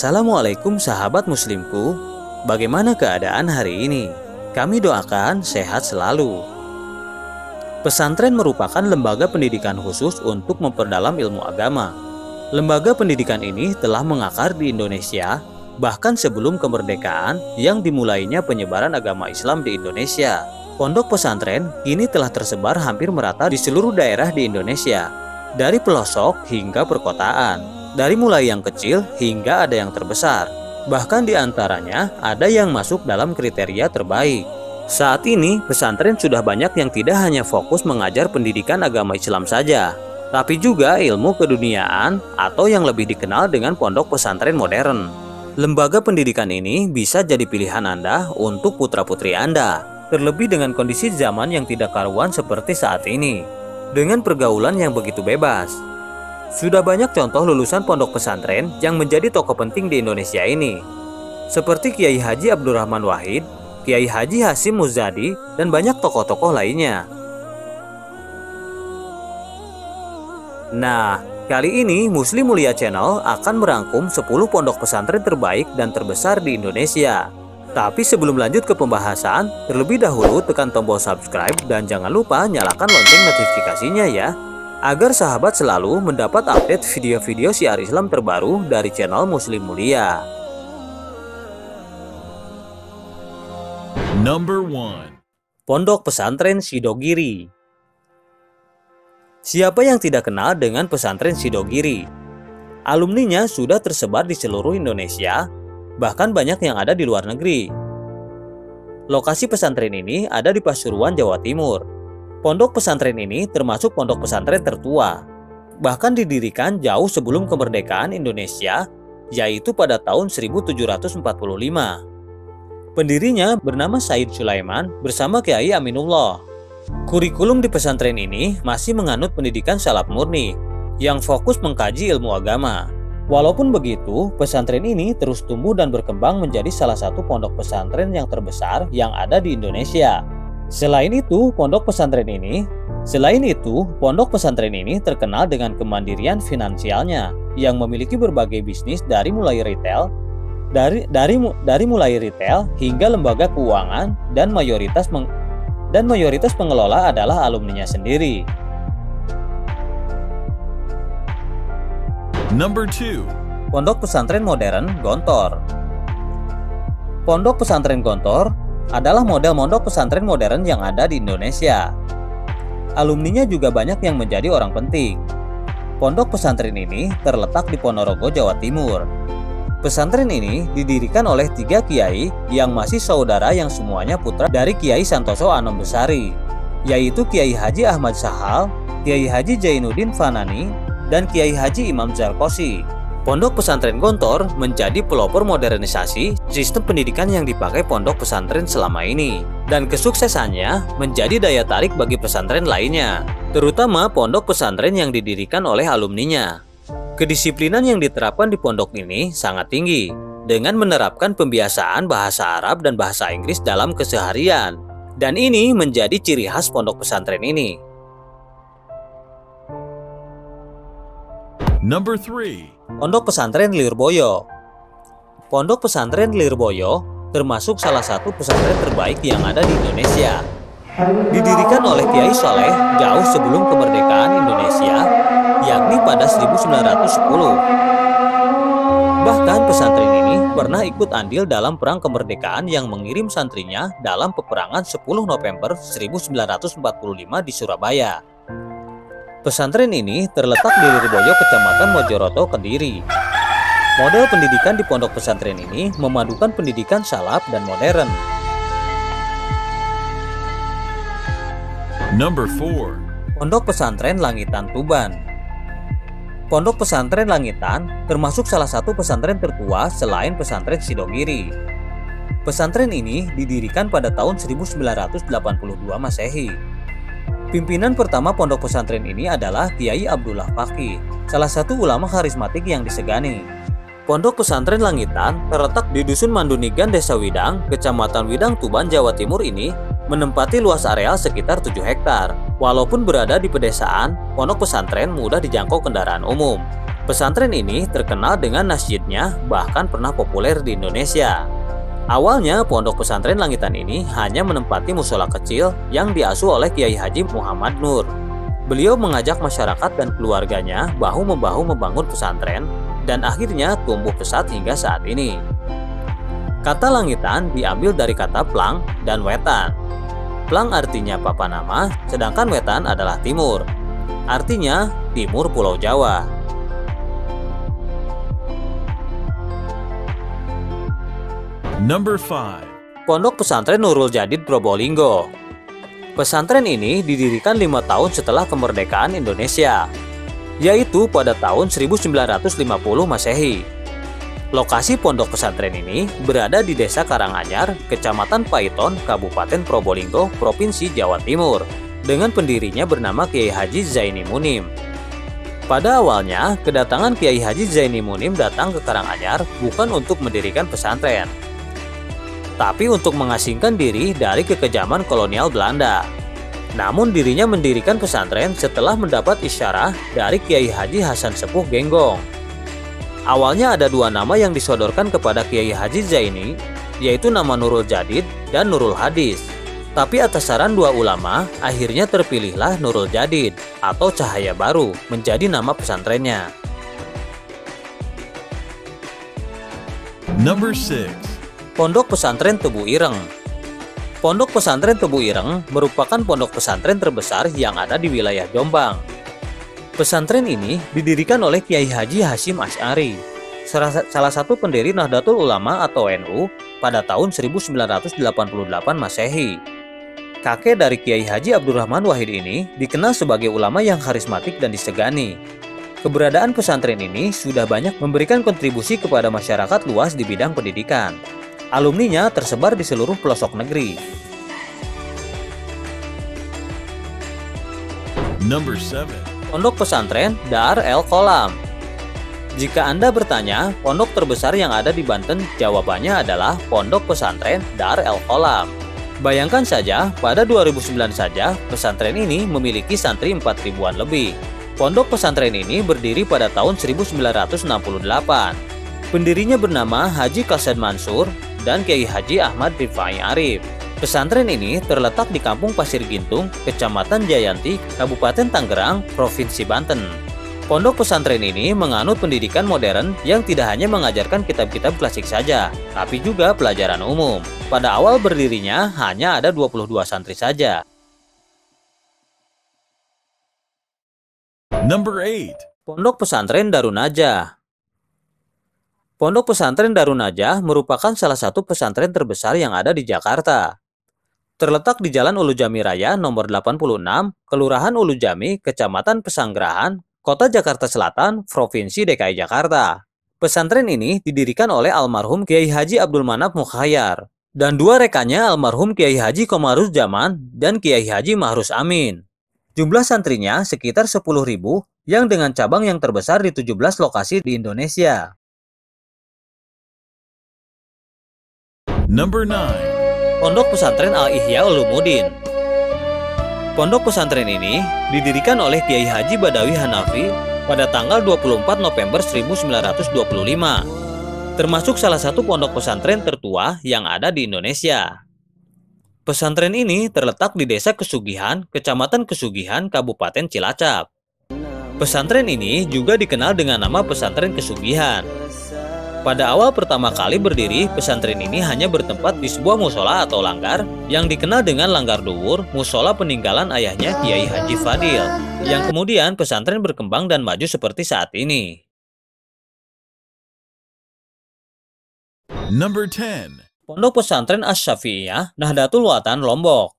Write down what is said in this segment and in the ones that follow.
Assalamualaikum sahabat muslimku, bagaimana keadaan hari ini? Kami doakan sehat selalu. Pesantren merupakan lembaga pendidikan khusus untuk memperdalam ilmu agama. Lembaga pendidikan ini telah mengakar di Indonesia, bahkan sebelum kemerdekaan yang dimulainya penyebaran agama Islam di Indonesia. Pondok pesantren kini telah tersebar hampir merata di seluruh daerah di Indonesia, dari pelosok hingga perkotaan. Dari mulai yang kecil hingga ada yang terbesar. Bahkan di antaranya ada yang masuk dalam kriteria terbaik. Saat ini pesantren sudah banyak yang tidak hanya fokus mengajar pendidikan agama Islam saja, tapi juga ilmu keduniaan atau yang lebih dikenal dengan pondok pesantren modern. Lembaga pendidikan ini bisa jadi pilihan Anda untuk putra-putri Anda, terlebih dengan kondisi zaman yang tidak karuan seperti saat ini, dengan pergaulan yang begitu bebas. Sudah banyak contoh lulusan pondok pesantren yang menjadi tokoh penting di Indonesia ini, seperti Kiai Haji Abdurrahman Wahid, Kiai Haji Hasyim Muzadi, dan banyak tokoh-tokoh lainnya. Nah, kali ini Muslim Mulia Channel akan merangkum 10 pondok pesantren terbaik dan terbesar di Indonesia. Tapi sebelum lanjut ke pembahasan, terlebih dahulu tekan tombol subscribe dan jangan lupa nyalakan lonceng notifikasinya ya, agar sahabat selalu mendapat update video-video syiar Islam terbaru dari channel Muslim Mulia. Number 1. Pondok Pesantren Sidogiri. Siapa yang tidak kenal dengan pesantren Sidogiri? Alumninya sudah tersebar di seluruh Indonesia, bahkan banyak yang ada di luar negeri. Lokasi pesantren ini ada di Pasuruan, Jawa Timur. Pondok pesantren ini termasuk pondok pesantren tertua, bahkan didirikan jauh sebelum kemerdekaan Indonesia, yaitu pada tahun 1745. Pendirinya bernama Said Sulaiman bersama Kiai Aminullah. Kurikulum di pesantren ini masih menganut pendidikan salaf murni, yang fokus mengkaji ilmu agama. Walaupun begitu, pesantren ini terus tumbuh dan berkembang menjadi salah satu pondok pesantren yang terbesar yang ada di Indonesia. Selain itu, pondok pesantren ini terkenal dengan kemandirian finansialnya yang memiliki berbagai bisnis dari mulai retail hingga lembaga keuangan dan mayoritas pengelola adalah alumninya sendiri. Number 2. Pondok Pesantren Modern Gontor. Pondok Pesantren Gontor adalah model pondok pesantren modern yang ada di Indonesia. Alumninya juga banyak yang menjadi orang penting. Pondok pesantren ini terletak di Ponorogo, Jawa Timur. Pesantren ini didirikan oleh 3 kiai yang masih saudara yang semuanya putra dari Kiai Santoso Anom Besari, yaitu Kiai Haji Ahmad Sahal, Kiai Haji Zainuddin Fanani, dan Kiai Haji Imam Zarkosi. Pondok Pesantren Gontor menjadi pelopor modernisasi sistem pendidikan yang dipakai pondok pesantren selama ini, dan kesuksesannya menjadi daya tarik bagi pesantren lainnya, terutama pondok pesantren yang didirikan oleh alumninya. Kedisiplinan yang diterapkan di pondok ini sangat tinggi, dengan menerapkan pembiasaan bahasa Arab dan bahasa Inggris dalam keseharian, dan ini menjadi ciri khas pondok pesantren ini. Number 3. Pondok Pesantren Lirboyo. Pondok Pesantren Lirboyo termasuk salah satu pesantren terbaik yang ada di Indonesia. Didirikan oleh Kiai Saleh jauh sebelum kemerdekaan Indonesia, yakni pada 1910. Bahkan pesantren ini pernah ikut andil dalam perang kemerdekaan yang mengirim santrinya dalam peperangan 10 November 1945 di Surabaya. Pesantren ini terletak di Lirboyo, Kecamatan Mojoroto, Kediri. Model pendidikan di pondok pesantren ini memadukan pendidikan salaf dan modern. Number 4. Pondok Pesantren Langitan Tuban. Pondok Pesantren Langitan termasuk salah satu pesantren tertua selain pesantren Sidogiri. Pesantren ini didirikan pada tahun 1982 Masehi. Pimpinan pertama pondok pesantren ini adalah Kiai Abdullah Faqih, salah satu ulama karismatik yang disegani. Pondok Pesantren Langitan terletak di Dusun Mandunigan, Desa Widang, Kecamatan Widang, Tuban, Jawa Timur ini menempati luas areal sekitar 7 hektar. Walaupun berada di pedesaan, pondok pesantren mudah dijangkau kendaraan umum. Pesantren ini terkenal dengan nasyidnya, bahkan pernah populer di Indonesia. Awalnya, pondok pesantren Langitan ini hanya menempati musola kecil yang diasuh oleh Kiai Haji Muhammad Nur. Beliau mengajak masyarakat dan keluarganya bahu-membahu membangun pesantren, dan akhirnya tumbuh pesat hingga saat ini. Kata Langitan diambil dari kata plang dan wetan. Plang artinya papan nama, sedangkan wetan adalah timur. Artinya timur Pulau Jawa. Number 5. Pondok Pesantren Nurul Jadid Probolinggo. Pesantren ini didirikan 5 tahun setelah kemerdekaan Indonesia, yaitu pada tahun 1950 Masehi. Lokasi pondok pesantren ini berada di Desa Karanganyar, Kecamatan Paiton, Kabupaten Probolinggo, Provinsi Jawa Timur, dengan pendirinya bernama Kiai Haji Zaini Munim. Pada awalnya, kedatangan Kiai Haji Zaini Munim datang ke Karanganyar bukan untuk mendirikan pesantren, tapi untuk mengasingkan diri dari kekejaman kolonial Belanda. Namun dirinya mendirikan pesantren setelah mendapat isyarah dari Kiai Haji Hasan Sepuh Genggong. Awalnya ada 2 nama yang disodorkan kepada Kiai Haji Zaini, yaitu nama Nurul Jadid dan Nurul Hadis. Tapi atas saran 2 ulama, akhirnya terpilihlah Nurul Jadid atau Cahaya Baru menjadi nama pesantrennya. Number 6. Pondok Pesantren Tebu Ireng. Pondok Pesantren Tebu Ireng merupakan pondok pesantren terbesar yang ada di wilayah Jombang. Pesantren ini didirikan oleh Kiai Haji Hasyim Asy'ari, salah satu pendiri Nahdlatul Ulama atau NU pada tahun 1988 Masehi. Kakek dari Kiai Haji Abdurrahman Wahid ini dikenal sebagai ulama yang karismatik dan disegani. Keberadaan pesantren ini sudah banyak memberikan kontribusi kepada masyarakat luas di bidang pendidikan. Alumninya tersebar di seluruh pelosok negeri. Number 7. Pondok Pesantren Dar El Qolam. Jika Anda bertanya, pondok terbesar yang ada di Banten, jawabannya adalah Pondok Pesantren Dar El Qolam. Bayangkan saja, pada 2009 saja, pesantren ini memiliki santri 4.000-an lebih. Pondok pesantren ini berdiri pada tahun 1968. Pendirinya bernama Haji Kased Mansur dan Kiai Haji Ahmad Rifai Arif. Pesantren ini terletak di Kampung Pasir Gintung, Kecamatan Jayanti, Kabupaten Tangerang, Provinsi Banten. Pondok pesantren ini menganut pendidikan modern yang tidak hanya mengajarkan kitab-kitab klasik saja, tapi juga pelajaran umum. Pada awal berdirinya hanya ada 22 santri saja. Number 8. Pondok Pesantren Darun Najah. Pondok Pesantren Darun Najah merupakan salah satu pesantren terbesar yang ada di Jakarta. Terletak di Jalan Ulu Jami Raya nomor 86, Kelurahan Ulu Jami, Kecamatan Pesanggerahan, Kota Jakarta Selatan, Provinsi DKI Jakarta. Pesantren ini didirikan oleh almarhum Kiai Haji Abdul Manap Mukhayyar dan 2 rekannya almarhum Kiai Haji Komarus Zaman dan Kiai Haji Mahrus Amin. Jumlah santrinya sekitar 10.000 yang dengan cabang yang terbesar di 17 lokasi di Indonesia. Number 9. Pondok Pesantren Al-Ihya Ulumuddin. Pondok pesantren ini didirikan oleh Kiai Haji Badawi Hanafi pada tanggal 24 November 1925. Termasuk salah satu pondok pesantren tertua yang ada di Indonesia. Pesantren ini terletak di Desa Kesugihan, Kecamatan Kesugihan, Kabupaten Cilacap. Pesantren ini juga dikenal dengan nama Pesantren Kesugihan. Pada awal pertama kali berdiri, pesantren ini hanya bertempat di sebuah musola atau langgar yang dikenal dengan Langgar Duwur, musola peninggalan ayahnya Kiai Haji Fadil, yang kemudian pesantren berkembang dan maju seperti saat ini. Number 10. Pondok Pesantren Asy-Syafi'iyah Nahdlatul Watan Lombok.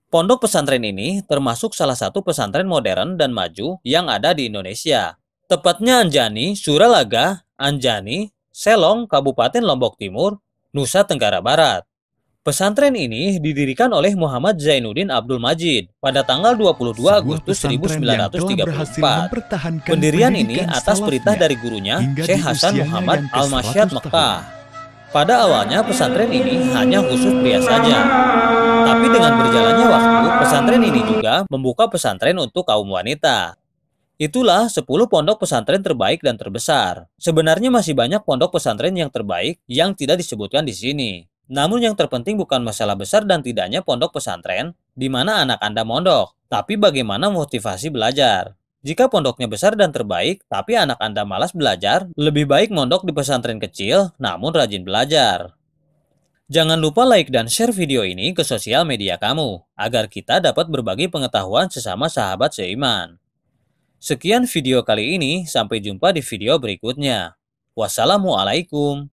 Pondok pesantren ini termasuk salah satu pesantren modern dan maju yang ada di Indonesia. Tepatnya Anjani, Suralaga, Anjani, Selong, Kabupaten Lombok Timur, Nusa Tenggara Barat. Pesantren ini didirikan oleh Muhammad Zainuddin Abdul Majid pada tanggal 22 Agustus 1934. Pendirian ini atas perintah dari gurunya, Syekh Hasan Muhammad Al-Masyad Mekah. Pada awalnya pesantren ini hanya khusus pria saja. Tapi dengan berjalannya waktu, pesantren ini juga membuka pesantren untuk kaum wanita. Itulah 10 pondok pesantren terbaik dan terbesar. Sebenarnya masih banyak pondok pesantren yang terbaik yang tidak disebutkan di sini. Namun yang terpenting bukan masalah besar dan tidaknya pondok pesantren di mana anak Anda mondok, tapi bagaimana motivasi belajar. Jika pondoknya besar dan terbaik, tapi anak Anda malas belajar, lebih baik mondok di pesantren kecil namun rajin belajar. Jangan lupa like dan share video ini ke sosial media kamu, agar kita dapat berbagi pengetahuan sesama sahabat seiman. Sekian video kali ini, sampai jumpa di video berikutnya. Wassalamualaikum.